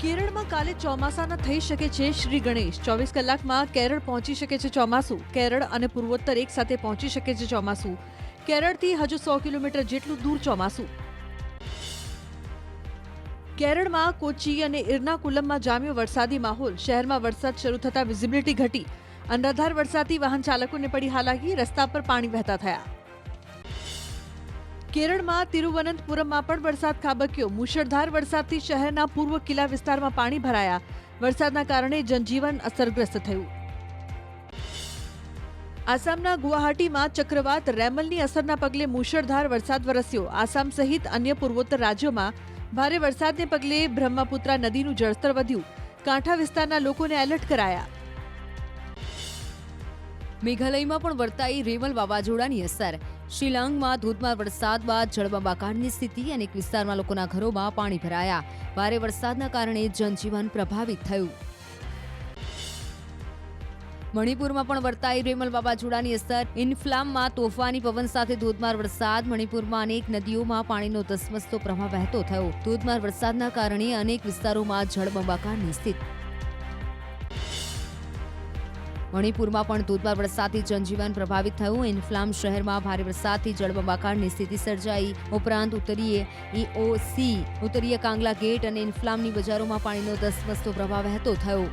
કેરળમાં કાલે ચોમાસાના થઈ શકે છે શ્રી ગણેશ 24 કલાકમાં કેરળ પહોંચી શકે છે ચોમાસું કેરળ અને પૂર્વોત્તર એક સાથે પહોંચી શકે છે ચોમાસું કેરળથી હજુ 100 કિલોમીટર જેટલું દૂર ચોમાસું કેરળમાં કોચી અને એર્નાકુલમમાં જામ્યો વરસાદી માહોલ શહેરમાં વરસાદ શરૂ થતા વિઝિબિલિટી ઘટી અનરાધાર વરસાદથી વાહન ચાલકોને પડી હાલાકી રસ્તા પર પાણી વહેતા થયા કેરળમાં તિરુવનંતપુરમમાં પણ વરસાદ ખાબક્યો મુશળધાર વરસાદથી શહેરના પૂર્વ કિલ્લા વિસ્તારમાં પાણી ભરાયા વરસાદના કારણે જનજીવન અસરગ્રસ્ત થયું આસામના ગુવાહાટીમાં ચક્રવાત રેમલની અસરના પગલે મુશળધાર વરસાદ વરસ્યો આસામ સહિત અન્ય પૂર્વોત્તર રાજ્યોમાં ભારે વરસાદને પગલે બ્રહ્મપુત્રા નદીનું જળસ્તર વધ્યું કાંઠા વિસ્તારના લોકોને એલર્ટ કરાયા મેઘાલયમાં પણ વર્તાઈ રેમલ વાવાઝોડાની અસર શિલોંગમાં ધોધમાર વરસાદ બાદ જળબંબાકારની સ્થિતિ અનેક વિસ્તારમાં લોકોના ઘરોમાં પાણી ભરાયા ભારે વરસાદના કારણે જનજીવન પ્રભાવિત થયું મણિપુરમાં પણ વર્તાઈ રેમલ વાવાઝોડાની અસર ઇન્ફ્લામમાં તોફાની પવન સાથે ધોધમાર વરસાદ મણિપુરમાં અનેક નદીઓમાં પાણીનો ધસમસતો પ્રવાહ વહેતો થયો ધોધમાર વરસાદના કારણે અનેક વિસ્તારોમાં જળબંબાકારની સ્થિતિ મણિપુરમાં પણ ધોધમાર વરસાદથી જનજીવન પ્રભાવિત થયું ઇન્ફ્લામ શહેરમાં ભારે વરસાદથી જળબંબાકારની સ્થિતિ સર્જાઈ ઉપરાંત ઉત્તરીય કાંગલા ગેટ અને ઇન્ફ્લામની બજારોમાં પાણીનો ધસમસતો પ્રવાહ વહેતો થયો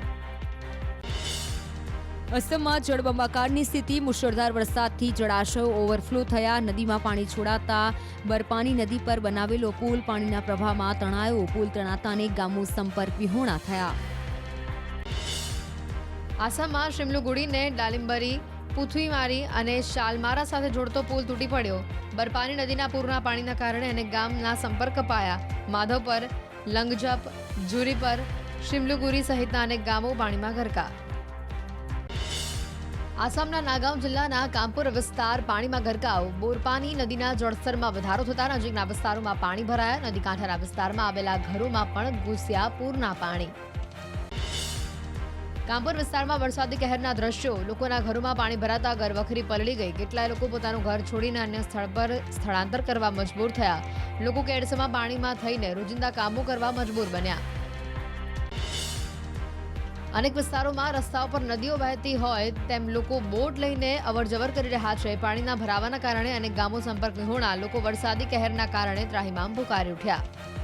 અસમમાં જળબંબાકારની સ્થિતિ મુશળધાર વરસાદથી જળાશયો ઓવરફ્લો થયા નદીમાં પાણી છોડાતા બરપાની નદી પર બનાવેલો પુલ પાણીના પ્રવાહમાં તણાયો પુલ તણાતા અનેક ગામો સંપર્ક વિહોણા થયા આસામમાં શિમલુગુડીને ડાલિમ્બરી પુથવીમારી અને શાલમારા સાથે જોડતો પુલ તૂટી પડ્યો બરપાની નદીના પૂરના પાણીના કારણે અનેક ગામના સંપર્ક કપાયા માધવપર લંગજપ જુરીપર શિમલુગુરી સહિતના અનેક ગામો પાણીમાં ગરકા આસામના નાગાંવ જિલ્લાના કામપુર વિસ્તાર પાણીમાં ગરકાવ બોરપાની નદીના જળસ્તરમાં વધારો થતા નજીકના વિસ્તારોમાં પાણી ભરાયા નદી કાંઠાના વિસ્તારમાં આવેલા ઘરોમાં પણ ઘૂસ્યા પૂરના પાણી કામપુર વિસ્તારમાં વરસાદી કહેરના દ્રશ્યો લોકોના ઘરોમાં પાણી ભરાતા ઘરવખરી પલળી ગઈ કેટલાય લોકો પોતાનું ઘર છોડીને અન્ય સ્થળ પર સ્થળાંતર કરવા મજબૂર થયા લોકો કેડસમાં પાણીમાં થઈને રોજિંદા કામો કરવા મજબૂર બન્યા અનેક વિસ્તારોમાં રસ્તાઓ પર નદીઓ વહેતી હોય તેમ લોકો બોટ લઈને અવરજવર કરી રહ્યા છે પાણીના ભરાવાના કારણે અનેક ગામો સંપર્ક વિહોણા લોકો વરસાદી કહેરના કારણે ત્રાહિમામ પુકારી ઉઠ્યા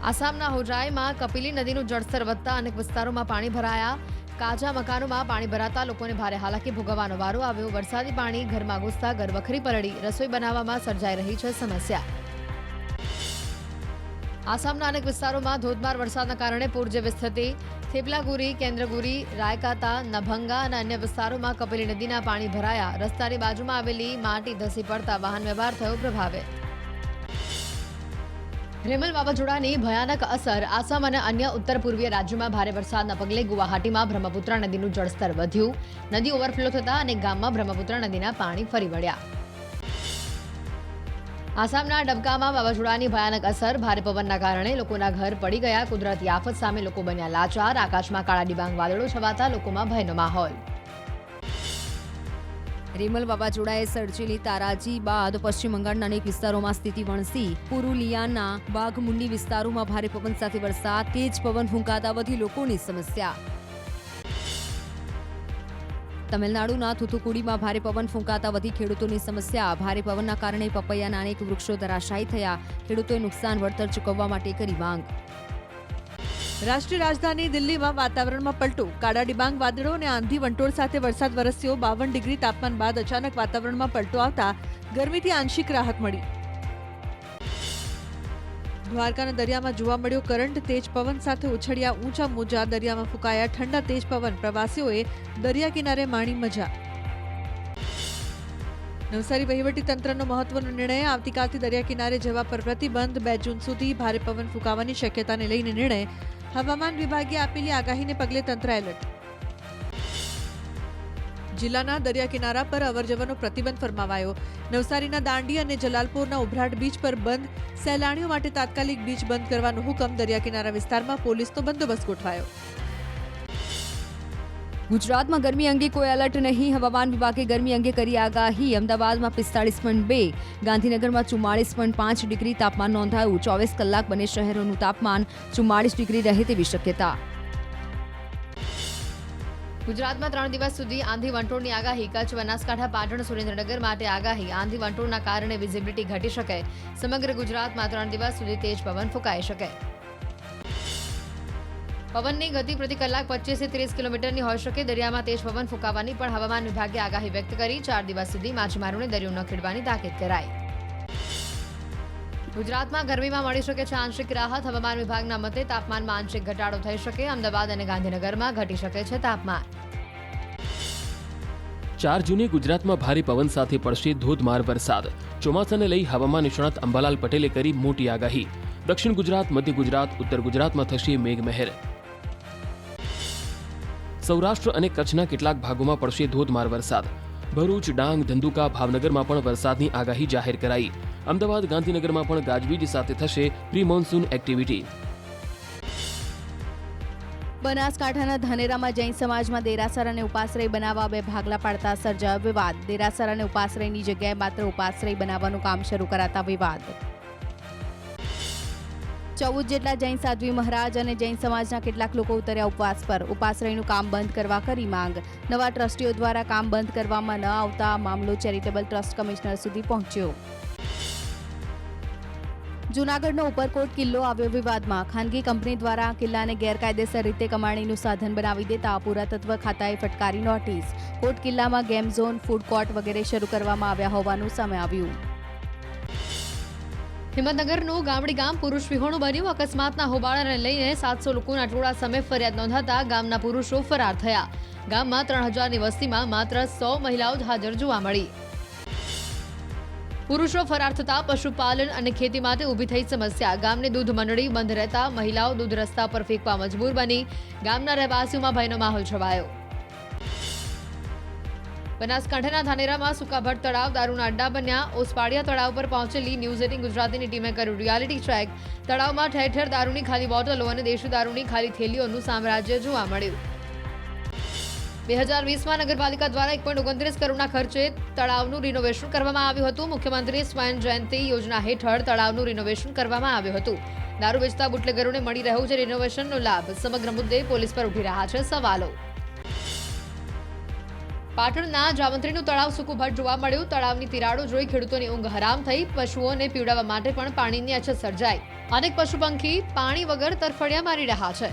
આસામના હોજાઈમાં કપિલી નદીનું જળસ્તર વધતા અનેક વિસ્તારોમાં પાણી ભરાયા કાચા મકાનોમાં પાણી ભરાતા લોકોને ભારે હાલાકી ભોગવવાનો વારો આવ્યો વરસાદી પાણી ઘરમાં ઘૂસતા ઘરવખરી પલળી રસોઈ બનાવવામાં સર્જાઈ રહી છે સમસ્યા આસામના અનેક વિસ્તારોમાં ધોધમાર વરસાદના કારણે પૂર જેવી સ્થિતિ થેપલાગુરી કેન્દ્રગુરી રાયકાતા નભંગા અને અન્ય વિસ્તારોમાં કપિલી નદીના પાણી ભરાયા રસ્તાની બાજુમાં આવેલી માટી ધસી પડતા વાહન વ્યવહાર થયો પ્રભાવિત રેમલ વાવાઝોડાની ભયાનક અસર આસામ અને અન્ય ઉત્તર પૂર્વીય રાજ્યોમાં ભારે વરસાદના પગલે ગુવાહાટીમાં બ્રહ્મપુત્રા નદીનું જળસ્તર વધ્યું નદી ઓવરફ્લો થતા અનેક ગામમાં બ્રહ્મપુત્રા નદીના પાણી ફરી વળ્યા આસામના ડબકામાં વાવાઝોડાની ભયાનક અસર ભારે પવનના કારણે લોકોના ઘર પડી ગયા કુદરતી આફત સામે લોકો બન્યા લાચાર આકાશમાં કાળા ડિબાંગ વાદળો છવાતા લોકોમાં ભયનો માહોલ રેમલ વાવાઝોડાએ સર્જેલી તારાજી બાદ પશ્ચિમ બંગાળના અનેક વિસ્તારોમાં સ્થિતિ વણસી પુરુલિયાના બાઘમુંડી વિસ્તારોમાં ભારે પવન સાથે વરસાદ તેજ પવન ફૂંકાતા વધી લોકોની સમસ્યા તમિલનાડુના થુથુકુડીમાં ભારે પવન ફૂંકાતા વધી ખેડૂતોની સમસ્યા ભારે પવનના કારણે પપૈયાના અનેક વૃક્ષો ધરાશાયી થયા ખેડૂતોએ નુકસાન વળતર ચૂકવવા માટે કરી માંગ રાષ્ટ્રીય રાજધાની દિલ્હીમાં વાતાવરણમાં પલટો કાળા ડિબાંગ વાદળો અને આંધી વંટોળ સાથે વરસાદ વરસ્યો 52 ડિગ્રી તાપમાન બાદ અચાનક વાતાવરણમાં પલટો આવતા ગરમીથી આંશિક રાહત મળી દ્વારકાના દરિયામાં જોવા મળ્યો કરંટ તેજ પવન સાથે ઉછળ્યા ઊંચા મોજા દરિયામાં ફૂંકાયા ઠંડા તેજ પવન પ્રવાસીઓએ દરિયા કિનારે માણી મજા નવસારી વહીવટી તંત્રનો મહત્વનો નિર્ણય આવતીકાલથી દરિયા કિનારે જવા પર પ્રતિબંધ 2 જૂન સુધી ભારે પવન ફૂંકાવાની શક્યતાને લઈને નિર્ણય હવામાન વિભાગે આપેલી આગાહીને પગલે તંત્ર એલર્ટ જિલ્લાના દરિયા કિનારા પર અવરજવરનો પ્રતિબંધ ફરમાવાયો નવસારીના દાંડી અને જલાલપોરના ઉભરાટ બીચ પર બંધ સહેલાણીઓ માટે તાત્કાલિક બીચ બંધ કરવાનો હુકમ દરિયા કિનારા વિસ્તારમાં પોલીસનો બંદોબસ્ત ગોઠવાયો ગુજરાતમાં ગરમી અંગે કોઈ એલર્ટ નહીં, હવામાન વિભાગે ગરમી અંગે કરી આગાહી. અમદાવાદમાં 45.2, ગાંધીનગરમાં 44.5 ડિગ્રી તાપમાન નોંધાયું. 24 કલાક બંને શહેરોનું તાપમાન 44 ડિગ્રી રહે તેવી શક્યતા. ગુજરાતમાં 3 દિવસ સુધી આંધી વંટોળની આગાહી. કચ્છ, બનાસકાંઠા, પાટણ, સુરેન્દ્રનગર માટે આગાહી. આંધી વંટોળના કારણે વિઝિબિલિટી ઘટી શકે. સમગ્ર ગુજરાતમાં 3 દિવસ સુધી તેજ પવન ફૂંકાઈ શકે. પવનની ગતિ પ્રતિ કલાક 25 થી 30 કિલોમીટરની હોઈ શકે. દરિયામાં તેજ પવન ફૂંકાવાની પણ હવામાન વિભાગે આગાહી વ્યક્ત કરી. 4 દિવસ સુધી માછીમારોને દરિયો ન ખેડવાની તાકીદ કરાઈ. ગુજરાતમાં ગરમીમાં મળી શકે છે આંશિક રાહત. હવામાન વિભાગના મતે તાપમાનમાં આંશિક ઘટાડો થઈ શકે. અમદાવાદ અને ગાંધીનગરમાં ઘટી શકે છે તાપમાન. 4 જૂને ગુજરાતમાં ભારે પવન સાથે પડશે ધોધમાર વરસાદ. ચોમાસાને લઈ હવામાન નિષ્ણાત અંબાલાલ પટેલે કરી મોટી આગાહી. દક્ષિણ ગુજરાત, મધ્ય ગુજરાત, ઉત્તર ગુજરાતમાં થશે મેઘમહેર. સૌરાષ્ટ્ર અને કચ્છના કેટલાક ભાગોમાં પડશે ધોધમાર વરસાદ. ભરૂચ, ડાંગ, ધંધુકા, ભાવનગરમાં પણ વરસાદની આગાહી જાહેર કરાઈ. અમદાવાદ, ગાંધીનગરમાં પણ ગાજવીજ સાથે થશે પ્રી મોન્સૂન એક્ટિવિટી. બનાસકાંઠાના ધાનેરામાં જૈન સમાજમાં દેરાસર અને ઉપાશ્રય બનાવવા 2 ભાગલા પાડતા સર્જાયો વિવાદ. દેરાસર અને ઉપાશ્રયની જગ્યાએ માત્ર ઉપાશ્રય બનાવવાનું કામ શરૂ કરાતા વિવાદ. 14 જેટલા જૈન સાધ્વી મહારાજ અને જૈન સમાજના કેટલાક લોકો ઉતર્યા ઉપવાસ પર. ઉપાશ્રયનું કામ બંધ કરવા કરી માંગ. નવા ટ્રસ્ટીઓ દ્વારા કામ બંધ કરવામાં ન આવતા મામલો ચેરિટેબલ ટ્રસ્ટ કમિશનર સુધી પહોંચ્યો. જૂનાગઢનો ઉપરકોટ કિલ્લો આવ્યો વિવાદમાં. ખાનગી કંપની દ્વારા કિલ્લાને ગેરકાયદેસર રીતે કમાણીનું સાધન બનાવી દેતા પુરાતત્વ ખાતાએ ફટકારી નોટિસ. કોટ કિલ્લામાં ગેમ ઝોન, ફૂડ કોર્ટ વગેરે શરૂ કરવામાં આવ્યા હોવાનું સામે આવ્યું. હિંમતનગરનું ગામડી ગામ પુરુષ વિહોણું બન્યું. અકસ્માતના હોબાળાને લઈને 700 લોકોના ટોળા સામે ફરિયાદ નોંધાતા ગામના પુરુષો ફરાર થયા. ગામમાં 3000ની વસ્તીમાં માત્ર 100 મહિલાઓ જ હાજર જોવા મળી. પુરુષો ફરાર થતા પશુપાલન અને ખેતી માટે ઊભી થઈ સમસ્યા. ગામની દૂધ મંડળી બંધ રહેતા મહિલાઓ દૂધ રસ્તા પર ફેંકવા મજબૂર બની. ગામના રહેવાસીઓમાં ભયનો માહોલ છવાયો. બનાસકાંઠાના ધાનેરામાં સુકાભટ તળાવ દારૂના અડ્ડા બન્યા. ઓસપાડિયા તળાવ પર પહોંચેલી ન્યૂઝ 18 ગુજરાતીની ટીમે કર્યું રિયાલિટી ચેક. તળાવમાં ઠેર ઠેર દારૂની ખાલી બોટલો અને દેશી દારૂની ખાલી થેલીઓનું સામ્રાજ્ય જોવા મળ્યું. 2020માં નગરપાલિકા દ્વારા 1.29 કરોડના ખર્ચે તળાવનું રિનોવેશન કરવામાં આવ્યું હતું. મુખ્યમંત્રી સ્વયં જયંતિ યોજના હેઠળ તળાવનું રિનોવેશન કરવામાં આવ્યું હતું. દારૂ વેચતા બુટલેગરોને મળી રહ્યો છે રિનોવેશનનો લાભ. સમગ્ર મુદ્દે પોલીસ પર ઉઠી રહ્યા છે સવાલો. પાટણના જાવંત્રીનું તળાવ સૂકુભટ જોવા મળ્યું. તળાવની તિરાડો જોઈ ખેડૂતોની ઊંઘ હરામ થઈ. પશુઓને પીવડાવવા માટે પણ પાણીની અછત સર્જાઈ. અનેક પશુ પંખી પાણી વગર તરફડિયા મારી રહ્યા છે.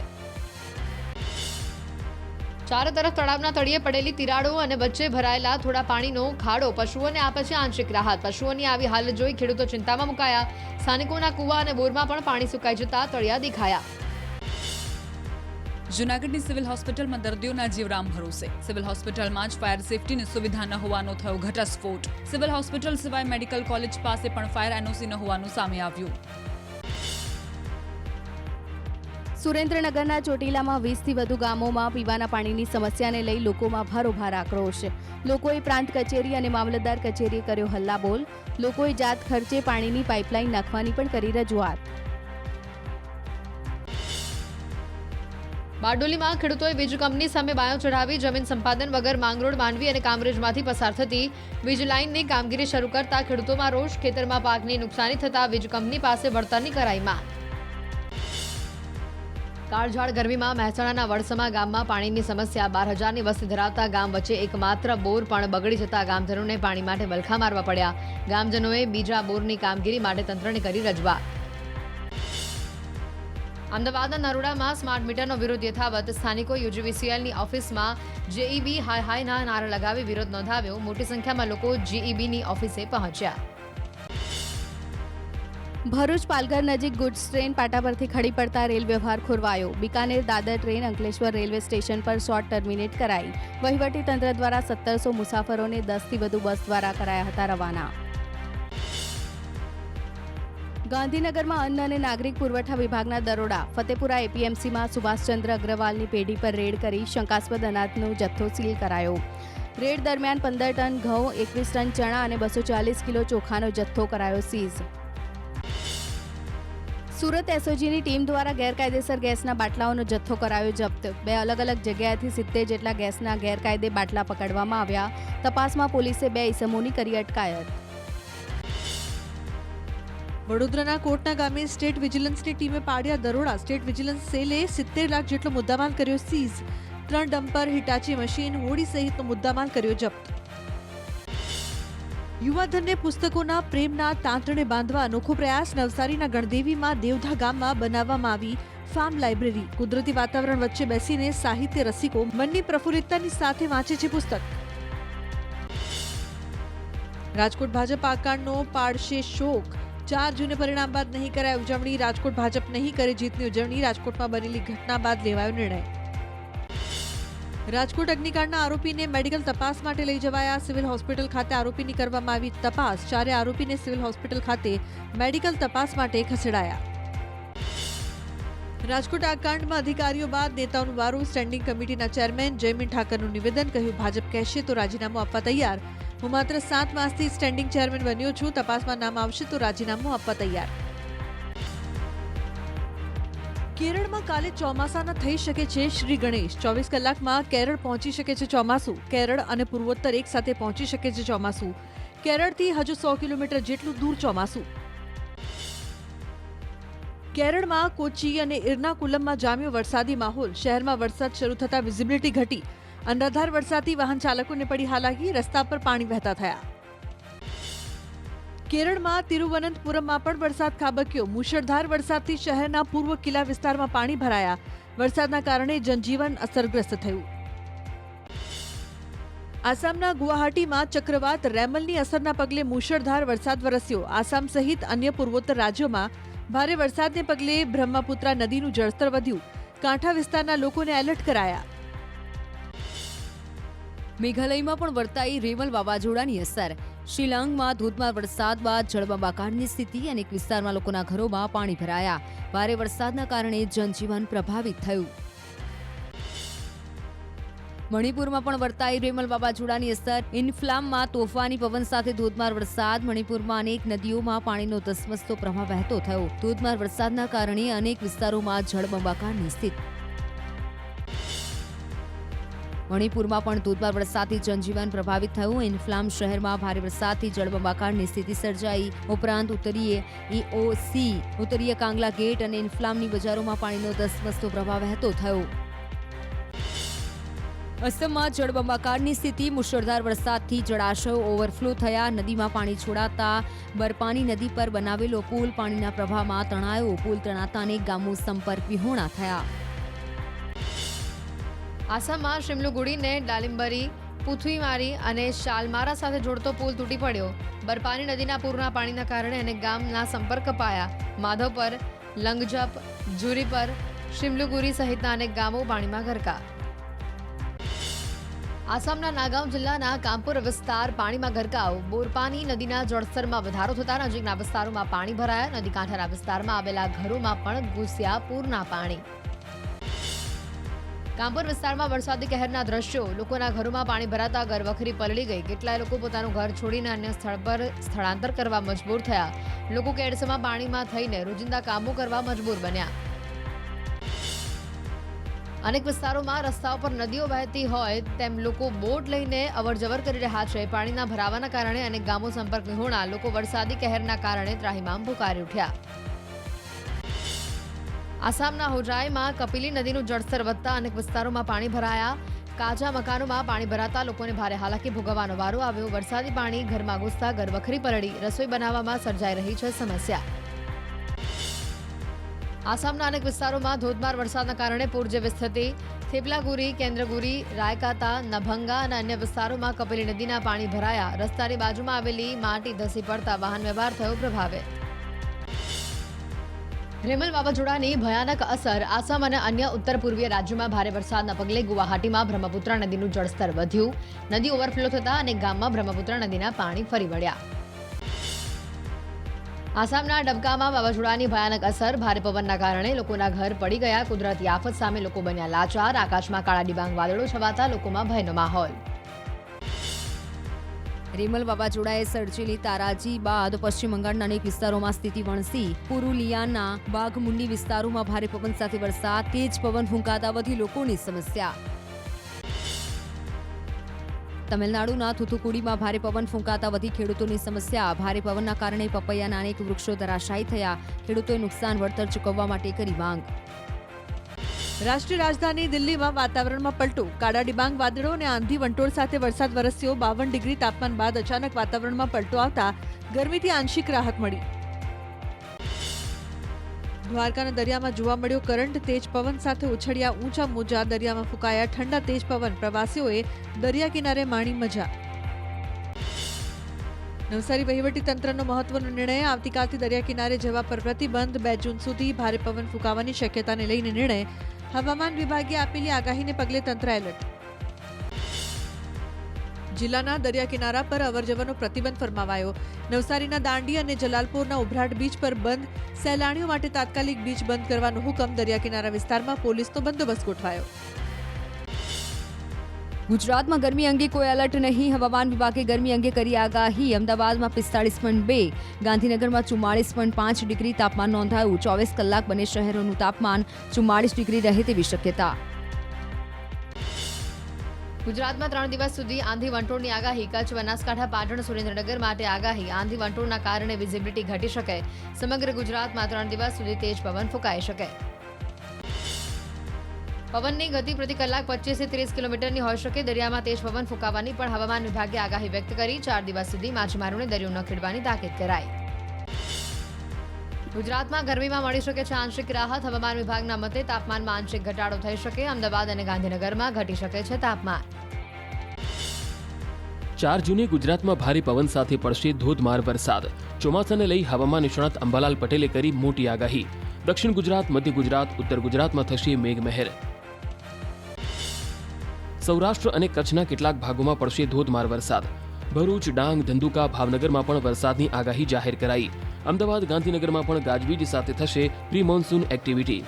ચારે તરફ તળાવના તળિયે પડેલી તિરાડો અને વચ્ચે ભરાયેલા થોડા પાણીનો ખાડો પશુઓને આપે છે આંશિક રાહત. પશુઓની આવી હાલત જોઈ ખેડૂતો ચિંતામાં મુકાયા. સ્થાનિકોના કુવા અને બોરમાં પણ પાણી સુકાઈ જતા તળિયા દેખાયા. જૂનાગઢની સિવિલ હોસ્પિટલમાં દર્દીઓના જીવ રામ ભરોસે. સિવિલ હોસ્પિટલમાં જ ફાયર સેફટીની સુવિધા ન હોવાનો થયો ઘટસ્ફોટ. સિવિલ હોસ્પિટલ સિવાય મેડિકલ કોલેજ પાસે પણ ફાયર એનઓસી ન હોવાનું સામે આવ્યું. સુરેન્દ્રનગરના ચોટીલામાં 20થી વધુ ગામોમાં પીવાના પાણીની સમસ્યાને લઈ લોકોમાં ભારોભાર આક્રોશ. લોકોએ પ્રાંત કચેરી અને મામલતદાર કચેરીએ કર્યો હલ્લાબોલ. લોકોએ જાત ખર્ચે પાણીની પાઇપલાઇન નાખવાની પણ કરી રજૂઆત. બારડોલીમાં ખેડૂતોએ વીજ કંપની સામે બાયો ચઢાવી. જમીન સંપાદન વગર માંગરોળ, માંડવી અને કામરેજમાંથી પસાર થતી વીજ લાઇનની કામગીરી શરૂ કરતા ખેડૂતોમાં રોષ. ખેતરમાં પાકની નુકસાની થતા વીજ કંપની પાસે વળતરની કરાઈ માંગ. કાળઝાળ ગરમીમાં મહેસાણાના વડસમા ગામમાં પાણીની સમસ્યા. 12,000ની વસ્તી ધરાવતા ગામ વચ્ચે એકમાત્ર બોર પણ બગડી જતા ગામજનોને પાણી માટે વલખા મારવા પડ્યા. ગામજનોએ બીજા બોરની કામગીરી માટે તંત્રને કરી રજૂઆત. અમદાવાદના નરોડામાં સ્માર્ટ મીટરનો વિરોધ યથાવત. સ્થાનિકો યુજીવીસીએલની ઓફિસમાં જેઈબી હાય હાયના નારા લગાવી વિરોધ નોંધાવ્યો. મોટી સંખ્યામાં લોકો જેઈબીની ઓફિસે પહોંચ્યા. ભરૂચ પાલઘર નજીક ગુડ્સ ટ્રેન પાટા પરથી ખડી પડતા રેલ વ્યવહાર ખોરવાયો. બિકાનેર દાદર ટ્રેન અંકલેશ્વર રેલવે સ્ટેશન પર શોર્ટ ટર્મિનેટ કરાઈ. વહીવટી તંત્ર દ્વારા 1700 મુસાફરોને 10થી વધુ બસ દ્વારા કરાયા હતા રવાના. ગાંધીનગરમાં અન્ન અને નાગરિક પુરવઠા વિભાગના દરોડા. ફતેપુરા એપીએમસીમાં સુભાષચંદ્ર અગ્રવાલની પેઢી પર રેડ કરી શંકાસ્પદ અનાજનો જથ્થો સીલ કરાયો. રેડ દરમિયાન 15 ટન ઘઉં, 21 ટન ચણા અને 240 કિલો ચોખાનો જથ્થો કરાયો સીઝ. સુરત એસઓજીની ટીમ દ્વારા ગેરકાયદેસર ગેસના બાટલાઓનો જથ્થો કરાયો જપ્ત. 2 અલગ અલગ જગ્યાએથી 70 જેટલા ગેસના ગેરકાયદે બાટલા પકડવામાં આવ્યા. તપાસમાં પોલીસે 2 ઇસમોની કરી અટકાયત. વડોદરાના કોટના ગામે સ્ટેટ વિજિલન્સની ટીમે પાડ્યા દરોડા. સ્ટેટ વિજિલન્સ સેલે 70 લાખ જેટલો મુદ્દામાલ કર્યો સીઝ. 3 ડમ્પર, હિટાચી મશીન, હોડી સહિતનો મુદ્દામાલ કર્યો જપ્ત. યુવાધનને પુસ્તકોના પ્રેમના તાંતણે બાંધવા અનોખો પ્રયાસ. નવસારીના ગણદેવીમાં દેવધા ગામમાં બનાવવામાં આવી ફાર્મ લાઇબ્રેરી. કુદરતી વાતાવરણ વચ્ચે બેસીને સાહિત્ય રસિકો મનની પ્રફુલ્લિતતાની સાથે વાંચે છે પુસ્તક. રાજકોટ ભાજપ આકારનો પાડશે શોક. 4 જૂને પરિણામ બાદ નહીં કરાય ઉજવણી. રાજકોટ ભાજપ નહીં કરે જીતની ઉજવણી. રાજકોટમાં બનેલી ઘટના બાદ લેવાયો નિર્ણય. રાજકોટ અગ્નિકાંડના આરોપીને મેડિકલ તપાસ માટે લઈ જવાયા. સિવિલ હોસ્પિટલ ખાતે આરોપીની કરવામાં આવી તપાસ. 4 આરોપીને સિવિલ હોસ્પિટલ ખાતે મેડિકલ તપાસ માટે ખસેડાયા. રાજકોટ આ કાંડમાં અધિકારીઓ બાદ નેતાઓનું વારું. સ્ટેન્ડિંગ કમિટીના ચેરમેન જયમીન ઠાકરનું નિવેદન. કહ્યું, ભાજપ કહેશે તો રાજીનામું આપવા તૈયાર. હું માત્ર 7 માસથી સ્ટેન્ડિંગ ચેરમેન બન્યો છું. તપાસમાં નામ આવશે તો રાજીનામું આપવા તૈયાર. કેરળમાં કાલે ચોમાસાના થઈ શકે છે શ્રી ગણેશ. 24 કલાકમાં કેરળ પહોંચી શકે છે ચોમાસું. કેરળ અને પૂર્વોત્તર એક સાથે પહોંચી શકે છે ચોમાસું. કેરળથી હજુ 100 કિલોમીટર જેટલું દૂર ચોમાસું. કેરળમાં કોચી અને એર્નાકુલમમાં જામ્યો વરસાદી માહોલ. શહેરમાં વરસાદ શરૂ થતા વિઝિબિલિટી ઘટી. અનરાધાર વરસાદથી વાહન ચાલકોને પડી હાલાકી. રસ્તા પર પાણી વહેતા થયા. કેરળમાં તિરુવનંતપુરમમાં પણ વરસાદ ખાબક્યો. મુશળધાર વરસાદથી શહેરના પૂર્વ કિલ્લા વિસ્તારમાં પાણી ભરાયા. વરસાદના કારણે જનજીવન અસરગ્રસ્ત થયું. આસામના ગુવાહાટીમાં ચક્રવાત રેમલની અસરના પગલે મુશળધાર વરસાદ વરસ્યો. આસામ સહિત અન્ય પૂર્વોત્તર રાજ્યોમાં ભારે વરસાદને પગલે બ્રહ્મપુત્રા નદીનું જળસ્તર વધ્યું. કાંઠા વિસ્તારના લોકોને એલર્ટ કરાયા. મેઘાલયમાં પણ વર્તાઈ રેમલ વાવાઝોડાની અસર. શિલાંગમાં ધોધમાર વરસાદ બાદ જળબંબાકારની સ્થિતિ. અનેક વિસ્તારમાં લોકોના ઘરોમાં પાણી ભરાયા. ભારે વરસાદના કારણે જનજીવન પ્રભાવિત થયું. મણિપુરમાં પણ વર્તાઈ રેમલ વાવાઝોડાની અસર. ઇન્ફ્લામમાં તોફાની પવન સાથે ધોધમાર વરસાદ. મણિપુરમાં અનેક નદીઓમાં પાણીનો ધસમસતો પ્રવાહ વહેતો થયો. ધોધમાર વરસાદના કારણે અનેક વિસ્તારોમાં જળબંબાકારની સ્થિતિ. મણિપુરમાં પણ ધોધમાર વરસાદથી જનજીવન પ્રભાવિત થયું. ઇન્ફ્લામ શહેરમાં ભારે વરસાદથી જળબંબાકારની સ્થિતિ સર્જાઈ. ઉપરાંત ઉત્તરીય EOC, ઉત્તરીય કાંગલા ગેટ અને ઇન્ફ્લામની બજારોમાં પાણીનો ધસમસતો પ્રવાહ વહેતો થયો. અસમમાં જળબંબાકારની સ્થિતિ. મુશળધાર વરસાદથી જળાશયો ઓવરફ્લો થયા. નદીમાં પાણી છોડાતા બરપાની નદી પર બનાવેલો પુલ પાણીના પ્રવાહમાં તણાયો. પુલ તણાતા અનેક ગામો સંપર્ક વિહોણા થયા. આસામમાં શિમલુગુડીને ડાલિમ્બરી, પુથુઈમારી અને શાલમારા સાથે જોડતો પુલ તૂટી પડ્યો. બરપાની નદીના પૂરના પાણીના કારણે અનેક ગામના સંપર્ક કપાયા. માધવપર, લંગજપ, જુરીપર, શિમલુગુરી સહિતના અનેક ગામો પાણીમાં ગરકા. આસામના નાગાંવ જિલ્લાના કામપુર વિસ્તાર પાણીમાં ગરકાવ. બોરપાની નદીના જળસ્તરમાં વધારો થતા નજીકના વિસ્તારોમાં પાણી ભરાયા. નદી કાંઠાના વિસ્તારમાં આવેલા ઘરોમાં પણ ઘૂસ્યા પૂરના પાણી. કામપુર વિસ્તારમાં વરસાદી કહેરના દ્રશ્યો. લોકોના ઘરોમાં પાણી ભરાતા ઘરવખરી પલળી ગઈ. કેટલાય લોકો પોતાનું ઘર છોડીને અન્ય સ્થળ પર સ્થળાંતર કરવા મજબૂર થયા. લોકો કેડસમાં પાણીમાં થઈને રોજિંદા કામો કરવા મજબૂર બન્યા. અનેક વિસ્તારોમાં રસ્તાઓ પર નદીઓ વહેતી હોય તેમ લોકો બોટ લઈને અવરજવર કરી રહ્યા છે. પાણીના ભરાવાના કારણે અનેક ગામો સંપર્ક વિહોણા. લોકો વરસાદી કહેરના કારણે ત્રાહિમામ પુકારી ઉઠ્યા. આસામના હોજાઈમાં કપિલી નદીનું જળસ્તર વધતા અનેક વિસ્તારોમાં પાણી ભરાયા. કાચા મકાનોમાં પાણી ભરાતા લોકોને ભારે હાલાકી ભોગવવાનો વારો આવ્યો. વરસાદી પાણી ઘરમાં ઘૂસતા ઘરવખરી પલળી. રસોઈ બનાવવામાં સર્જાઈ રહી છે સમસ્યા. આસામના અનેક વિસ્તારોમાં ધોધમાર વરસાદના કારણે પૂર જેવી સ્થિતિ. થેપલાગુરી, કેન્દ્રગુરી, રાયકાતા, નભંગા અને અન્ય વિસ્તારોમાં કપિલી નદીના પાણી ભરાયા. રસ્તાની બાજુમાં આવેલી માટી ધસી પડતા વાહન વ્યવહાર થયો પ્રભાવિત. રેમલ વાવાઝોડાની ભયાનક અસર. આસામ અને અન્ય ઉત્તર પૂર્વીય રાજ્યોમાં ભારે વરસાદના પગલે ગુવાહાટીમાં બ્રહ્મપુત્રા નદીનું જળસ્તર વધ્યું. નદી ઓવરફ્લો થતા અનેક ગામમાં બ્રહ્મપુત્રા નદીના પાણી ફરી વળ્યા. આસામના ડબકામાં વાવાઝોડાની ભયાનક અસર. ભારે પવનના કારણે લોકોના ઘર પડી ગયા. કુદરતી આફત સામે લોકો બન્યા લાચાર. આકાશમાં કાળા ડિબાંગ વાદળો છવાતા લોકોમાં ભયનો માહોલ. રેમલ વાવાઝોડાએ સર્જેલી તારાજી બાદ પશ્ચિમ બંગાળના અનેક વિસ્તારોમાં સ્થિતિ વણસી. પુરુલિયાના બાઘમુંડી વિસ્તારોમાં ભારે પવન સાથે વરસાદ, તેજ પવન ફૂંકાતા વધી લોકોની સમસ્યા. તમિલનાડુના થુથુકુડીમાં ભારે પવન ફૂંકાતા વધી ખેડૂતોની સમસ્યા. ભારે પવનના કારણે પપૈયાના અનેક વૃક્ષો ધરાશાયી થયા. ખેડૂતોએ નુકસાન વળતર ચૂકવવા માટે કરી માંગ. રાષ્ટ્રીય રાજધાની દિલ્હીમાં વાતાવરણમાં પલટો. કાળા ડિબાંગ વાદળો અને આંધી વંટોળ સાથે વરસાદ વરસ્યો. 52 ડિગ્રી તાપમાન બાદ અચાનક વાતાવરણમાં પલટો આવતા ગરમીથી આંશિક રાહત મળી. દ્વારકાના દરિયામાં જોવા મળ્યો કરંટ. તેજ પવન સાથે ઉછળ્યા ઊંચા મોજા. દરિયામાં ફૂંકાયા ઠંડા તેજ પવન. પ્રવાસીઓએ દરિયા કિનારે માણી મજા. નવસારી વહીવટી તંત્રનો મહત્વનો નિર્ણય. આવતીકાલથી દરિયા કિનારે જવા પર પ્રતિબંધ. 2 જૂન સુધી ભારે પવન ફૂંકાવાની શક્યતાને લઈને નિર્ણય. હવામાન વિભાગે આપેલી આગાહીને પગલે તંત્ર એલર્ટ. જિલ્લાના દરિયા કિનારા પર અવરજવરનો પ્રતિબંધ ફરમાવાયો. નવસારીના દાંડી અને જલાલપોરના ઉભરાટ બીચ પર બંધ. સહેલાણીઓ માટે તાત્કાલિક બીચ બંધ કરવાનો હુકમ. દરિયા કિનારા વિસ્તારમાં પોલીસનો બંદોબસ્ત ગોઠવાયો. ગુજરાતમાં ગરમી અંગે કોઈ એલર્ટ નહીં. હવામાન વિભાગે ગરમી અંગે કરી આગાહી. અમદાવાદમાં 45.2, ગાંધીનગરમાં 44.5 ડિગ્રી તાપમાન નોંધાયું. 24 કલાક બંને શહેરોનું તાપમાન 44 ડિગ્રી રહે તેવી શક્યતા. ગુજરાતમાં 3 દિવસ સુધી આંધી વંટોળની આગાહી. કચ્છ, બનાસકાંઠા, પાટણ, સુરેન્દ્રનગર માટે આગાહી. આંધી વંટોળના કારણે વિઝિબિલિટી ઘટી શકે. સમગ્ર ગુજરાતમાં 3 દિવસ સુધી તેજ પવન ફૂંકાઈ શકે. પવનની ગતિ પ્રતિ કલાક 25 થી 30 કિલોમીટરની હોઈ શકે. દરિયામાં તેજ પવન ફૂંકાવાની પણ હવામાન વિભાગે આગાહી વ્યક્ત કરી. 4 દિવસ સુધી માછીમારોને દરિયો ન ખેડવાની તાકીદ કરાઈ. ગુજરાતમાં ગરમીમાં મળી શકે છે આંશિક રાહત. હવામાન વિભાગના મતે તાપમાનમાં આંશિક ઘટાડો થઈ શકે. અમદાવાદ અને ગાંધીનગરમાં ઘટી શકે છે તાપમાન. 4 જૂને ગુજરાતમાં ભારે પવન સાથે પડશે ધોધમાર વરસાદ. ચોમાસાને લઈ હવામાન નિષ્ણાત અંબાલાલ પટેલે કરી મોટી આગાહી. દક્ષિણ ગુજરાત, મધ્ય ગુજરાત, ઉત્તર ગુજરાતમાં થશે મેઘમહેર. સૌરાષ્ટ્ર અને કચ્છના કેટલાક ભાગોમાં પડશે ધોધમાર વરસાદ. ભરૂચ, ડાંગ, ધંધુકા, ભાવનગરમાં પણ વરસાદની આગાહી જાહેર કરાઈ. અમદાવાદ, ગાંધીનગરમાં પણ ગાજવીજ સાથે થશે પ્રી મોન્સૂન એક્ટિવિટી.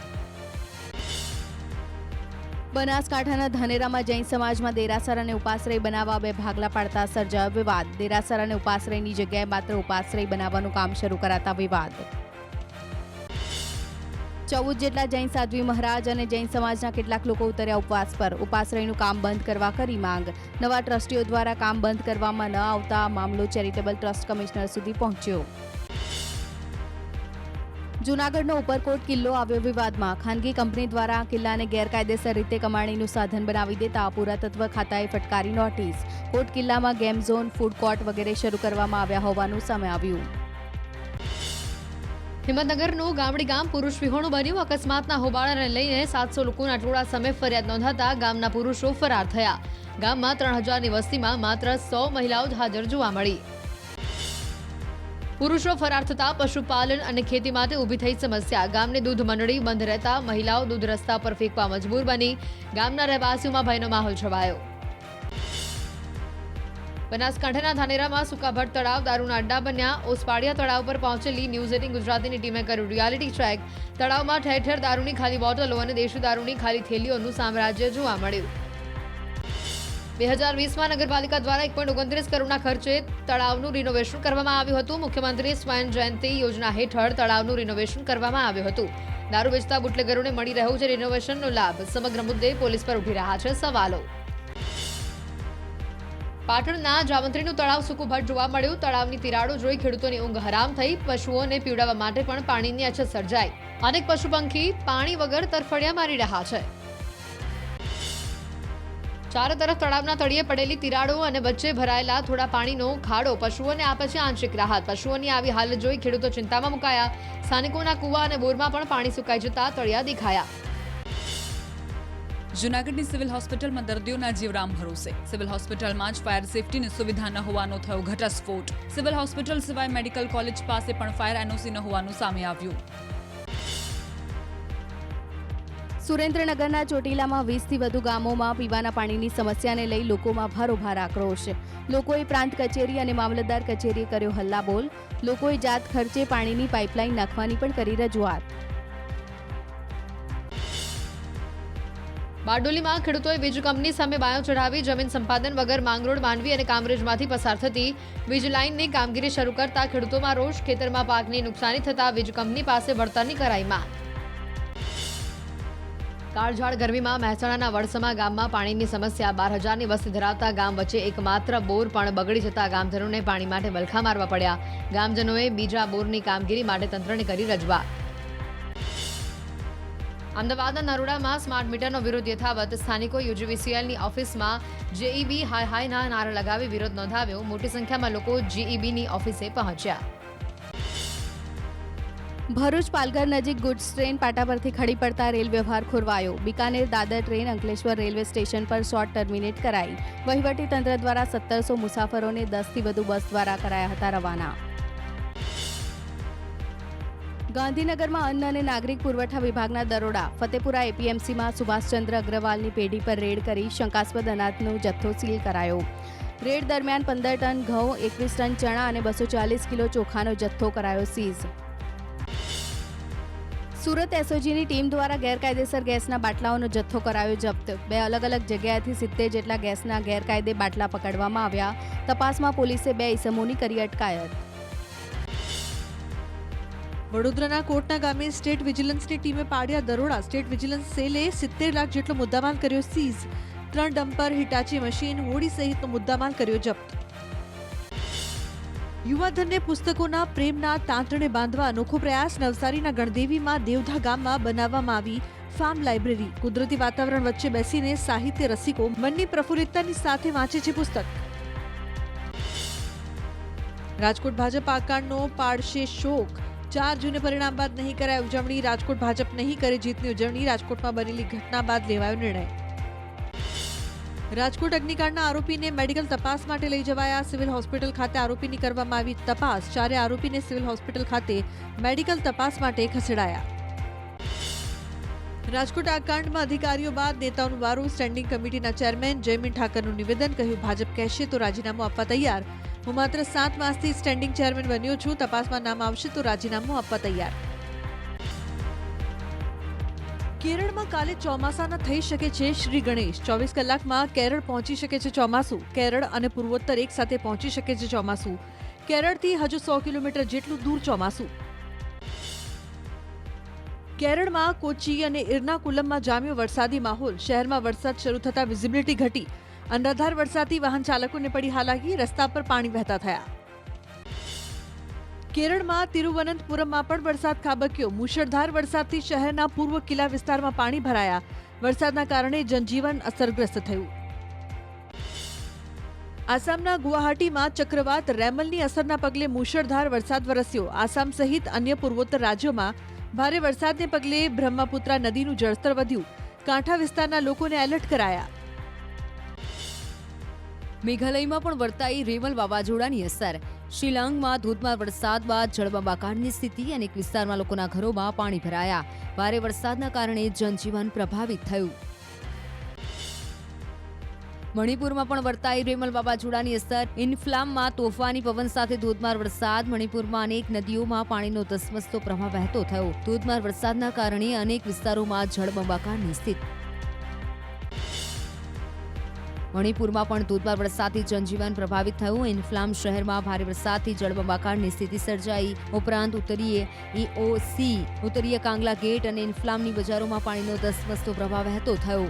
બનાસકાંઠાના ધાનેરામાં જૈન સમાજમાં દેરાસર અને ઉપાશ્રય બનાવવા 2 ભાગલા પાડતા સર્જાયો વિવાદ. દેરાસર અને ઉપાશ્રયની જગ્યાએ માત્ર ઉપાશ્રય બનાવવાનું કામ શરૂ કરાતા વિવાદ. 14 જેટલા જૈન સાધ્વી મહારાજ અને જૈન સમાજના કેટલાક લોકો ઉતર્યા ઉપવાસ પર. ઉપાશ્રયનું કામ બંધ કરવા કરી માંગ. નવા ટ્રસ્ટીઓ દ્વારા કામ બંધ કરવામાં ન આવતા મામલો ચેરિટેબલ ટ્રસ્ટ કમિશનર સુધી પહોંચ્યો. જૂનાગઢનો ઉપરકોટ કિલ્લો આવ્યો વિવાદમાં. ખાનગી કંપની દ્વારા કિલ્લાને ગેરકાયદેસર રીતે કમાણીનું સાધન બનાવી દેતા પુરાતત્વ ખાતાએ ફટકારી નોટિસ. કોટ કિલ્લામાં ગેમ ઝોન, ફૂડ કોર્ટ વગેરે શરૂ કરવામાં આવ્યા હોવાનું સામે આવ્યું. હિંમતનગરનું ગામડી ગામ પુરુષ વિહોણું બન્યું. અકસ્માતના હોબાળાને લઈને 700 લોકોના ટોળા સામે ફરિયાદ નોંધાતા ગામના પુરુષો ફરાર થયા. ગામમાં 3000ની વસ્તીમાં માત્ર 100 મહિલાઓ જ હાજર જોવા મળી. પુરુષો ફરાર થતા પશુપાલન અને ખેતી માટે ઊભી થઈ સમસ્યા. ગામની દૂધ મંડળી બંધ રહેતા મહિલાઓ દૂધ રસ્તા પર ફેંકવા મજબૂર બની. ગામના રહેવાસીઓમાં ભયનો માહોલ છવાયો. બનાસકાંઠાના ધાનેરામાં સુકાભટ તળાવ દારૂના અડ્ડા બન્યા. ઓસપાડિયા તળાવ પર પહોંચેલી ન્યૂઝ 18 ગુજરાતીની ટીમે કર્યું રિયાલિટી ચેક. તળાવમાં ઠેર ઠેર દારૂની ખાલી બોટલો અને દેશી દારૂની ખાલી થેલીઓનું સામ્રાજ્ય જોવા મળ્યું. 2020માં નગરપાલિકા દ્વારા 1.29 કરોડના ખર્ચે તળાવનું રિનોવેશન કરવામાં આવ્યું હતું. મુખ્યમંત્રી સ્વયં જયંતિ યોજના હેઠળ તળાવનું રિનોવેશન કરવામાં આવ્યું હતું. દારૂ વેચતા બુટલેગરોને મળી રહ્યો છે રિનોવેશનનો લાભ. સમગ્ર મુદ્દે પોલીસ પર ઉઠી રહ્યા છે સવાલો. પાટણના જાવંત્રીનું તળાવ સૂકુભટ જોવા મળ્યું. તળાવની તિરાડો જોઈ ખેડૂતોની ઊંઘ હરામ થઈ. પશુઓને પીવડાવવા માટે પણ પાણીની અછત સર્જાઈ. અનેક પશુ પંખી પાણી વગર તરફડિયા મારી રહ્યા છે. ચારે તરફ તળાવના તળિયે પડેલી તિરાડો અને વચ્ચે ભરાયેલા થોડા પાણીનો ખાડો પશુઓને આપે છે આંશિક રાહત. પશુઓની આવી હાલત જોઈ ખેડૂતો ચિંતામાં મુકાયા. સ્થાનિકોના કુવા અને બોરમાં પણ પાણી સુકાઈ જતા તળિયા દેખાયા. જૂનાગઢની સિવિલ હોસ્પિટલમાં દર્દીઓના જીવ રામ ભરોસે. સિવિલ હોસ્પિટલમાં જ ફાયર સેફટીની સુવિધા ન હોવાનો થયો ઘટસ્ફોટ. સિવિલ હોસ્પિટલ સિવાય મેડિકલ કોલેજ પાસે પણ ફાયર એનઓસી ન હોવાનું સામે આવ્યું. સુરેન્દ્રનગરના ચોટીલામાં 20થી વધુ ગામોમાં પીવાના પાણીની સમસ્યાને લઈ લોકોમાં ભારોભાર આક્રોશ. લોકોએ પ્રાંત કચેરી અને મામલતદાર કચેરીએ કર્યો હલ્લાબોલ. લોકોએ જાત ખર્ચે પાણીની પાઇપલાઇન નાખવાની પણ કરી રજૂઆત. બારડોલીમાં ખેડૂતોએ વીજ કંપની સામે બાયો ચઢાવી જમીન સંપાદન વગર માંગરોળ માંડવી અને કામરેજમાંથી પસાર થતી વીજ લાઇનની કામગીરી શરૂ કરતા ખેડૂતોમાં રોષ. ખેતરમાં પાકની નુકસાની થતા વીજ કંપની પાસે વળતરની કરાઈ માંગ. કાળઝાળ ગરમીમાં મહેસાણાના વડસમા ગામમાં પાણીની સમસ્યા. 12,000ની વસ્તી ધરાવતા ગામ વચ્ચે એકમાત્ર બોર પણ બગડી જતા ગામજનોને પાણી માટે વલખા મારવા પડ્યા. ગામજનોએ બીજા બોરની કામગીરી માટે તંત્રને કરી રજૂઆત. અમદાવાદના નરોડામાં સ્માર્ટ મીટરનો વિરોધ યથાવત. સ્થાનિકો યુજીવીસીએલની ઓફિસમાં જેઈબી હાય હાયના નારા લગાવી વિરોધ નોંધાવ્યો. મોટી સંખ્યામાં લોકો જેઈબીની ઓફિસે પહોંચ્યા. ભરૂચ પાલઘર નજીક ગુડ્સ ટ્રેન પાટા પરથી ખડી પડતા રેલ વ્યવહાર ખોરવાયો. બિકાનેર દાદર ટ્રેન અંકલેશ્વર રેલવે સ્ટેશન પર શોર્ટ ટર્મિનેટ કરાઈ. વહીવટી તંત્ર દ્વારા 1700 મુસાફરોને 10થી વધુ બસ દ્વારા કરાયા હતા રવાના. ગાંધીનગરમાં અન્ન અને નાગરિક પુરવઠા વિભાગના દરોડા. ફતેપુરા એપીએમસીમાં સુભાષચંદ્ર અગ્રવાલની પેઢી પર રેડ કરી શંકાસ્પદ અનાજનો જથ્થો સીલ કરાયો. રેડ દરમિયાન 15 ટન ઘઉં, 21 ટન ચણા અને 240 કિલો ચોખાનો જથ્થો કરાયો સીઝ. સુરત એસઓજીની ટીમ દ્વારા ગેરકાયદેસર ગેસના બાટલાઓનો જથ્થો કરાયો જપ્ત. 2 અલગ અલગ જગ્યાએથી 70 જેટલા ગેસના ગેરકાયદે બાટલા પકડવામાં આવ્યા. તપાસમાં પોલીસે 2 ઇસમોની કરી અટકાયત. વડોદરાના કોટના ગામે સ્ટેટ વિજિલન્સની ટીમે પાડ્યા દરોડા. સ્ટેટ વિજિલન્સ સેલે 70 લાખ જેટલો મુદ્દામાલ કર્યો સીઝ. 3 ડમ્પર, હિટાચી મશીન, હોડી સહિતનો મુદ્દામાલ કર્યો જપ્ત. યુવાધનને પુસ્તકોના પ્રેમના તાંતણે બાંધવા અનોખો પ્રયાસ. નવસારીના ગણદેવીમાં દેવધા ગામમાં બનાવવામાં આવી ફાર્મ લાઇબ્રેરી. કુદરતી વાતાવરણ વચ્ચે બેસીને સાહિત્ય રસિકો મનની પ્રફુલ્લિતતાની સાથે વાંચે છે પુસ્તક. રાજકોટ ભાજપ આકાંડનો પાડશે શોક. 4 જૂને પરિણામ બાદ નહીં કરાય ઉજવણી. રાજકોટ ભાજપ નહીં કરે જીતની ઉજવણી. રાજકોટમાં બનેલી ઘટના બાદ લેવાયો નિર્ણય. રાજકોટ અગ્નિકાંડના આરોપીને મેડિકલ તપાસ માટે લઈ જવાયા. સિવિલ હોસ્પિટલ ખાતે આરોપીની કરવામાં આવી તપાસ. 4 આરોપીને સિવિલ હોસ્પિટલ ખાતે મેડિકલ તપાસ માટે ખસેડાયા. રાજકોટ આકાંડમાં અધિકારીઓ બાદ નેતાઓનું વારું. સ્ટેન્ડિંગ કમિટીના ચેરમેન જયમીન ઠાકરનું નિવેદન. કહ્યું, ભાજપ કહેશે તો રાજીનામું આપવા તૈયાર. હું માત્ર 7 માસથી સ્ટેન્ડિંગ ચેરમેન બન્યો છું. તપાસમાં નામ આવશે તો રાજીનામું આપવા તૈયાર. કેરળમાં કાલે ચોમાસાના થઈ શકે છે શ્રી ગણેશ. 24 કલાકમાં કેરળ પહોંચી શકે છે ચોમાસું. કેરળ અને પૂર્વોત્તર એક સાથે પહોંચી શકે છે ચોમાસું. કેરળથી હજુ 100 કિલોમીટર જેટલું દૂર ચોમાસું. કેરળમાં કોચી અને એર્નાકુલમમાં જામ્યો વરસાદી માહોલ. શહેરમાં વરસાદ શરૂ થતાં વિઝિબિલિટી ઘટી. અનરાધાર વરસાદથી વાહન ચાલકોને પડી હાલાકી. રસ્તા પર પાણી વહેતા થયા. કેરળમાં તિરુવનંતપુરમમાં પણ વરસાદ ખાબક્યો. મુશળધાર વરસાદથી શહેરના પૂર્વ કિલ્લા વિસ્તારમાં પાણી ભરાયા. વરસાદના કારણે જનજીવન અસરગ્રસ્ત થયું. આસામના ગુવાહાટીમાં ચક્રવાત રેમલની અસરના પગલે મુશળધાર વરસાદ વરસ્યો. આસામ સહિત અન્ય પૂર્વોત્તર રાજ્યોમાં ભારે વરસાદને પગલે બ્રહ્મપુત્રા નદીનું જળસ્તર વધ્યું. કાંઠા વિસ્તારના લોકોને એલર્ટ કરાયા. મેઘાલયમાં પણ વર્તાઈ રેમલ વાવાઝોડાની અસર. શિલાંગમાં ધોધમાર વરસાદ બાદ જળબંબાકારની સ્થિતિ. અનેક વિસ્તારમાં લોકોના ઘરોમાં પાણી ભરાયા. ભારે વરસાદના કારણે જનજીવન પ્રભાવિત થયું. મણિપુરમાં પણ વર્તાઈ રેમલ વાવાઝોડાની અસર. ઇન્ફ્લામમાં તોફાની પવન સાથે ધોધમાર વરસાદ. મણિપુરમાં અનેક નદીઓમાં પાણીનો ધસમસતો પ્રવાહ વહેતો થયો. ધોધમાર વરસાદના કારણે અનેક વિસ્તારોમાં જળબંબાકારની સ્થિતિ. મણિપુરમાં પણ ધોધમાર વરસાદથી જનજીવન પ્રભાવિત થયું. ઇન્ફ્લામ શહેરમાં ભારે વરસાદથી જળબંબાકારની સ્થિતિ સર્જાઈ. ઉપરાંત ઉત્તરીય EOC, ઉત્તરીય કાંગલા ગેટ અને ઇન્ફ્લામની બજારોમાં પાણીનો ધસમસતો પ્રવાહ વહેતો થયો.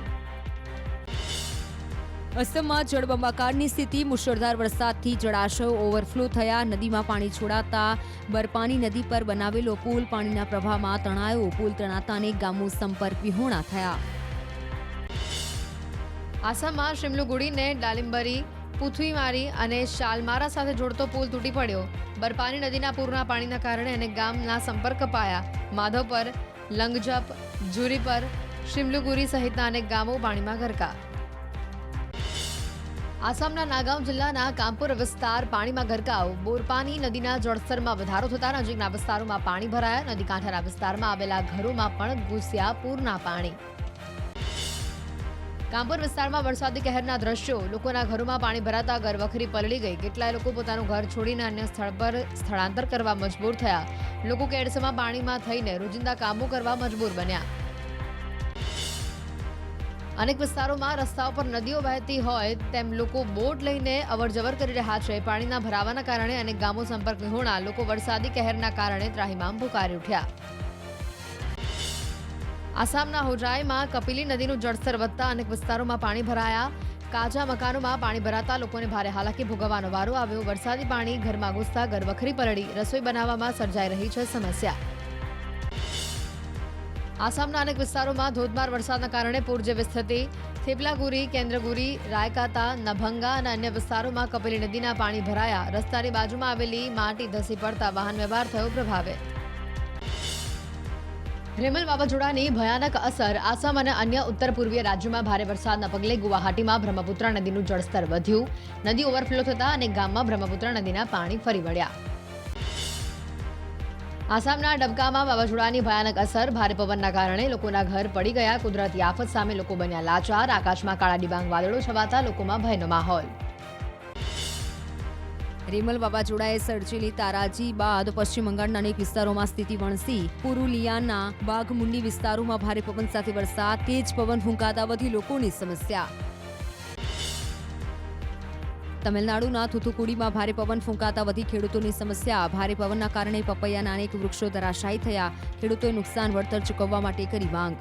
અસમમાં જળબંબાકારની સ્થિતિ. મુશળધાર વરસાદથી જળાશયો ઓવરફ્લો થયા. નદીમાં પાણી છોડાતા બરપાની નદી પર બનાવેલો પુલ પાણીના પ્રવાહમાં તણાયો. પુલ તણાતા અનેક ગામો સંપર્ક વિહોણા થયા. આસામમાં શિમલુગુડીને ડાલિમ્બરી, પુથુઈમારી અને શાલમારા સાથે જોડતો પુલ તૂટી પડ્યો. બરપાની નદીના પૂરના પાણીના કારણે અનેક ગામના સંપર્ક કપાયા. માધવપર, લંગજપ, જુરીપર, શિમલુગુરી સહિતના અનેક ગામો પાણીમાં ગરકાવ. આસામના નાગાંવ જિલ્લાના કામપુર વિસ્તાર પાણીમાં ગરકાવ. બોરપાની નદીના જળસ્તરમાં વધારો થતા નજીકના વિસ્તારોમાં પાણી ભરાયા. નદી કાંઠાના વિસ્તારમાં આવેલા ઘરોમાં પણ ઘૂસ્યા પૂરના પાણી. કામપુર વિસ્તારમાં વરસાદી કહેરના દ્રશ્યો. લોકોના ઘરોમાં પાણી ભરાતા ઘરવખરી પલળી ગઈ. કેટલાય લોકો પોતાનું ઘર છોડીને અન્ય સ્થળ પર સ્થળાંતર કરવા મજબૂર થયા. લોકો કેડસમાં પાણીમાં થઈને રોજિંદા કામો કરવા મજબૂર બન્યા. અનેક વિસ્તારોમાં રસ્તાઓ પર નદીઓ વહેતી હોય તેમ લોકો બોટ લઈને અવરજવર કરી રહ્યા છે. પાણીના ભરાવાના કારણે અનેક ગામો સંપર્ક વિહોણા. લોકો વરસાદી કહેરના કારણે ત્રાહિમામ પુકારી ઉઠ્યા. આસામના હોજાઈમાં કપિલી નદીનું જળસ્તર વધતા અનેક વિસ્તારોમાં પાણી ભરાયા. કાચા મકાનોમાં પાણી ભરાતા લોકોને ભારે હાલાકી ભોગવવાનો વારો આવ્યો. વરસાદી પાણી ઘરમાં ઘૂસતા ઘર વખરી પલળી. રસોઈ બનાવવામાં સર્જાઈ રહી છે સમસ્યા. આસામના અનેક વિસ્તારોમાં ધોધમાર વરસાદના કારણે પૂર જેવી સ્થિતિ. થેપલાગુરી, કેન્દ્રગુરી, રાયકાતા, નભંગા અને અન્ય વિસ્તારોમાં કપિલી નદીના પાણી ભરાયા. રસ્તાની બાજુમાં આવેલી માટી ધસી પડતા વાહન વ્યવહાર થયો પ્રભાવિત. રેમલ વાવાઝોડાની ભયાનક અસર. આસામ અને અન્ય ઉત્તર પૂર્વીય રાજ્યોમાં ભારે વરસાદના પગલે ગુવાહાટીમાં બ્રહ્મપુત્રા નદીનું જળસ્તર વધ્યું. નદી ઓવરફ્લો થતા અનેક ગામમાં બ્રહ્મપુત્રા નદીના પાણી ફરી વળ્યા. આસામના ડબકામાં વાવાઝોડાની ભયાનક અસર. ભારે પવનના કારણે લોકોના ઘર પડી ગયા. કુદરતી આફત સામે લોકો બન્યા લાચાર. આકાશમાં કાળા ડિબાંગ વાદળો છવાતા લોકોમાં ભયનો માહોલ. રેમલ વાવાઝોડાએ સર્જેલી તારાજી બાદ પશ્ચિમ બંગાળના અનેક વિસ્તારોમાં સ્થિતિ વણસી. પુરુલિયાના બાઘમુંડી વિસ્તારોમાં ભારે પવન સાથે વરસાદ. તેજ પવન ફૂંકાતા વધી લોકોની સમસ્યા. તમિલનાડુના થુથુકુડીમાં ભારે પવન ફૂંકાતા વધી ખેડૂતોની સમસ્યા. ભારે પવનના કારણે પપૈયાના અનેક વૃક્ષો ધરાશાયી થયા. ખેડૂતોએ નુકસાન વળતર ચૂકવવા માટે કરી માંગ.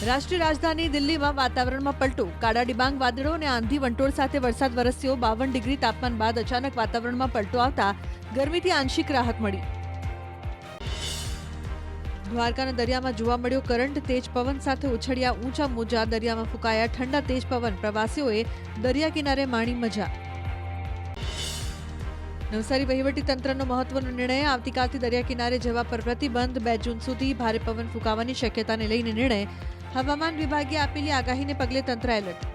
રાષ્ટ્રીય રાજધાની દિલ્હીમાં વાતાવરણમાં પલટો. કાળા ડિબાંગ વાદળો અને આંધી વંટોળ સાથે વરસાદ વરસ્યો. 52 ડિગ્રી તાપમાન બાદ અચાનક વાતાવરણમાં પલટો આવતા ગરમીથી આંશિક રાહત મળી. દ્વારકાના દરિયામાં જોવા મળ્યો કરંટ. તેજ પવન સાથે ઉછળ્યા ઊંચા મોજા. દરિયામાં ફૂંકાયા ઠંડા તેજ પવન. પ્રવાસીઓએ દરિયા કિનારે માણી મજા. નવસારી વહીવટી તંત્રનો મહત્વનો નિર્ણય. આવતીકાલથી દરિયા કિનારે જવા પર પ્રતિબંધ. 2 જૂન સુધી ભારે પવન ફૂંકાવાની શક્યતાને લઈને નિર્ણય. હવામાન વિભાગે આપેલી આગાહીને પગલે તંત્ર એલર્ટ.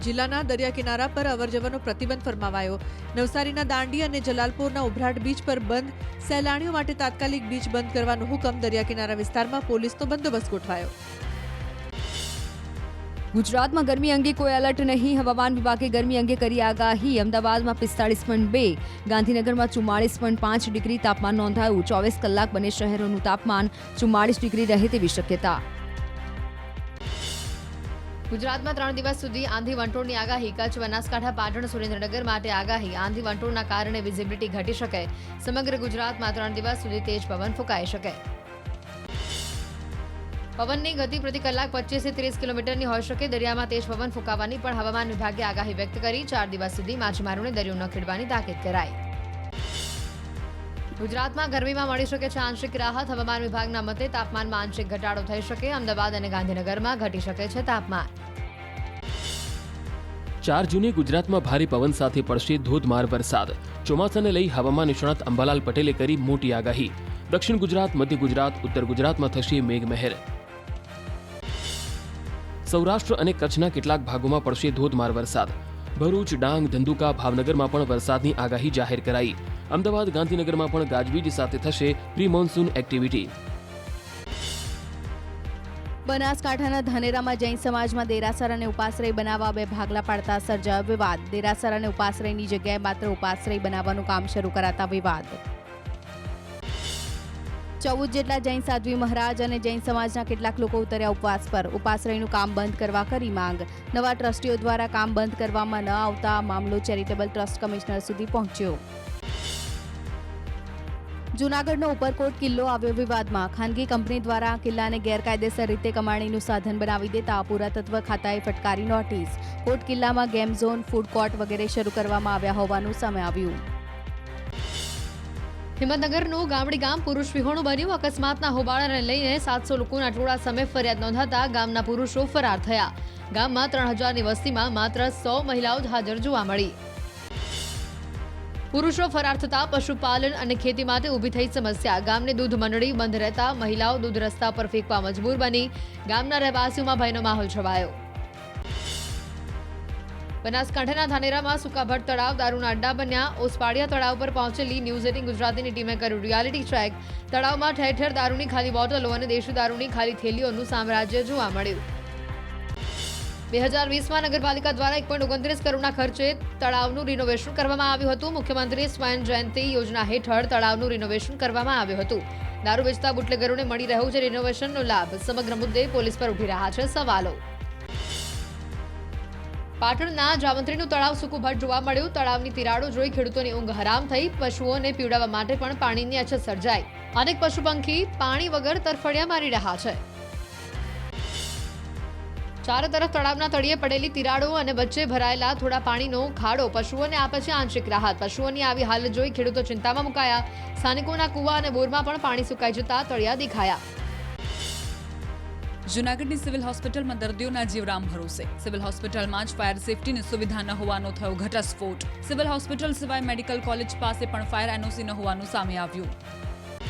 જિલ્લાના દરિયા કિનારા પર અવરજવરનો પ્રતિબંધ ફરમાવાયો. નવસારીના દાંડી અને જલાલપોરના ઉભરાટ બીચ પર બંધ. સહેલાણીઓ માટે તાત્કાલિક બીચ બંધ કરવાનો હુકમ. દરિયા કિનારા વિસ્તારમાં પોલીસનો બંદોબસ્ત ગોઠવાયો. ગુજરાતમાં ગરમી અંગે કોઈ એલર્ટ નહીં. હવામાન વિભાગે ગરમી અંગે કરી આગાહી. અમદાવાદમાં 45.2, ગાંધીનગરમાં 44.5 ડિગ્રી તાપમાન નોંધાયું. 24 કલાક બંને શહેરોનું તાપમાન 44 ડિગ્રી રહે તેવી શક્યતા. ગુજરાતમાં 3 દિવસ સુધી આંધી વંટોળની આગાહી. કચ્છ, બનાસકાંઠા, પાટણ, સુરેન્દ્રનગર માટે આગાહી. આંધી વંટોળના કારણે વિઝિબિલિટી ઘટી શકે. સમગ્ર ગુજરાતમાં 3 દિવસ સુધી તેજ પવન ફૂંકાઈ શકે. પવનની ગતિ પ્રતિ કલાક 25 થી 30 કિલોમીટરની હોઈ શકે. દરિયામાં તેજ પવન ફૂંકાવાની પણ હવામાન વિભાગે આગાહી વ્યક્ત કરી. 4 દિવસ સુધી માછીમારોને દરિયો ન ખેડવાની તાકીદ કરાઈ. ગુજરાતમાં ગરમીમાં મળી શકે છે આંશિક રાહત. હવામાન વિભાગના મતે તાપમાનમાં આંશિક ઘટાડો થઈ શકે. અમદાવાદ અને ગાંધીનગરમાં ઘટી શકે છે તાપમાન. 4 જૂને ગુજરાતમાં ભારે પવન સાથે પડશે ધોધમાર વરસાદ. ચોમાસાને લઈ હવામાન નિષ્ણાત અંબાલાલ પટેલે કરી મોટી આગાહી. દક્ષિણ ગુજરાત, મધ્ય ગુજરાત, ઉત્તર ગુજરાતમાં થશે મેઘમહેર. સૌરાષ્ટ્ર અને કચ્છના કેટલાક ભાગોમાં પડશે ધોધમાર વરસાદ. ભરૂચ, ડાંગ, ધંધુકા, ભાવનગરમાં પણ વરસાદની આગાહી જાહેર કરાઈ. અમદાવાદ, ગાંધીનગરમાં પણ ગાજવીજ સાથે થશે પ્રી મોન્સૂન એક્ટિવિટી. બનાસકાંઠાના ધાનેરામાં જૈન સમાજમાં દેરાસર અને ઉપાશ્રય બનાવવા 2 ભાગલા પાડતા સર્જાયો વિવાદ. દેરાસર અને ઉપાશ્રયની જગ્યાએ માત્ર ઉપાશ્રય બનાવવાનું કામ શરૂ કરાતા વિવાદ. 14 જેટલા જૈન સાધ્વી મહારાજ અને જૈન સમાજના કેટલાક લોકો ઉતર્યા ઉપવાસ પર. ઉપાશ્રયનું કામ બંધ કરવા કરી માંગ. નવા ટ્રસ્ટીઓ દ્વારા કામ બંધ કરવામાં ન આવતા મામલો ચેરિટેબલ ટ્રસ્ટ કમિશનર સુધી પહોંચ્યો. જૂનાગઢનો ઉપરકોટ કિલ્લો આવ્યો વિવાદમાં. ખાનગી કંપની દ્વારા આ કિલ્લાને ગેરકાયદેસર રીતે કમાણીનું સાધન બનાવી દેતા પુરાતત્વ ખાતાએ ફટકારી નોટિસ. કોટ કિલ્લામાં ગેમ ઝોન, ફૂડ કોર્ટ વગેરે શરૂ કરવામાં આવ્યા હોવાનું સામે આવ્યું. હિંમતનગરનું ગામડી ગામ પુરુષ વિહોણું બન્યું. અકસ્માતના હોબાળાને લઈને 700 લોકોના ટોળા સામે ફરિયાદ નોંધાતા ગામના પુરુષો ફરાર થયા. ગામમાં 3000ની વસ્તીમાં માત્ર 100 મહિલાઓ જ હાજર જોવા મળી. પુરુષો ફરાર થતા પશુપાલન અને ખેતી માટે ઊભી થઈ સમસ્યા. ગામની દૂધ મંડળી બંધ રહેતા મહિલાઓ દૂધ રસ્તા પર ફેંકવા મજબૂર બની. ગામના રહેવાસીઓમાં ભયનો માહોલ છવાયો. બનાસકાંઠાના ધાનેરામાં સુકાભટ તળાવ દારૂના અડ્ડા બન્યા. ઓસપાડિયા તળાવ પર પહોંચેલી ન્યૂઝ 18 ગુજરાતીની ટીમે કર્યું રિયાલિટી ચેક. તળાવમાં ઠેર ઠેર દારૂની ખાલી બોટલો અને દેશી દારૂની ખાલી થેલીઓનું સામ્રાજ્ય જોવા મળ્યું. 2020માં નગરપાલિકા દ્વારા 1.29 કરોડના ખર્ચે તળાવનું રિનોવેશન કરવામાં આવ્યું હતું. મુખ્યમંત્રી સ્વયં જયંતિ યોજના હેઠળ તળાવનું રિનોવેશન કરવામાં આવ્યું હતું. દારૂ વેચતા બુટલેગરોને મળી રહ્યો છે રિનોવેશનનો લાભ. સમગ્ર મુદ્દે પોલીસ પર ઉઠી રહ્યા છે સવાલો. પાટણના જાવંત્રીનું તળાવ સૂકુભટ જોવા મળ્યું. તળાવની તિરાડો જોઈ ખેડૂતોની ઊંઘ હરામ થઈ. પશુઓને પીવડાવવા માટે પણ પાણીની અછત સર્જાઈ. અનેક પશુ પંખી પાણી વગર તરફડિયા મારી રહ્યા છે. ચારે તરફ તળાવના તળિયે પડેલી તિરાડો અને વચ્ચે ભરાયેલા થોડા પાણીનો ખાડો પશુઓને આપે છે આંશિક રાહત. પશુઓની આવી હાલત જોઈ ખેડૂતો ચિંતામાં મુકાયા. સ્થાનિકોના કુવા અને બોરમાં પણ પાણી સુકાઈ જતા તળિયા દેખાયા. જૂનાગઢની સિવિલ હોસ્પિટલમાં દર્દીઓના જીવ રામ ભરોસે. સિવિલ હોસ્પિટલમાં જ ફાયર સેફટીની સુવિધા ન હોવાનો થયો ઘટસ્ફોટ. સિવિલ હોસ્પિટલ સિવાય મેડિકલ કોલેજ પાસે પણ ફાયર એનઓસી ન હોવાનું સામે આવ્યું.